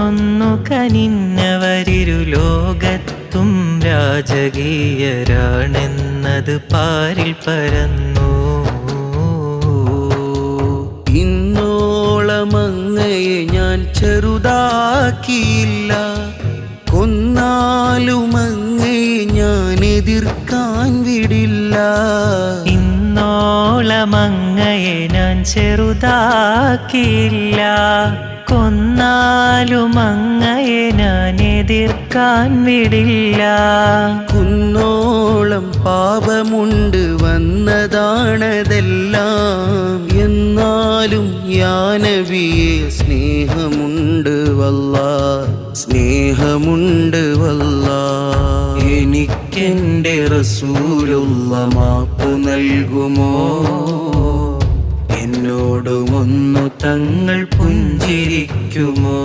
എന്നോടൊന്നു കനിഞ്ഞവരിരു ലോകത്തും രാജകീയരാണെന്നത് പാരിൽ പരന്നു. ഇന്നോളമങ്ങയെ ഞാൻ ചെറുതാക്കിയില്ല, കൊന്നാലും അങ്ങയെ ഞാൻ എതിർക്കാൻ വിടില്ല. ഇന്നോളമങ്ങയെ ഞാൻ ചെറുതാക്കിയില്ല, കൊന്നാലും അങ്ങയെ ഞാൻ എതിർക്കാൻ വിടില്ല. കുന്നോളം പാപമുണ്ട് വന്നതാണതെല്ലാം, എന്നാലും യാ നബിയെ സ്നേഹമുണ്ട് വല്ലാ, സ്നേഹമുണ്ട് വല്ലാ. എനിക്കെൻ്റെ റസൂലുള്ള മാപ്പ് നൽകുമോ? എന്നോടുമൊന്നു തങ്ങൾ പുഞ്ചിരിക്കുമോ?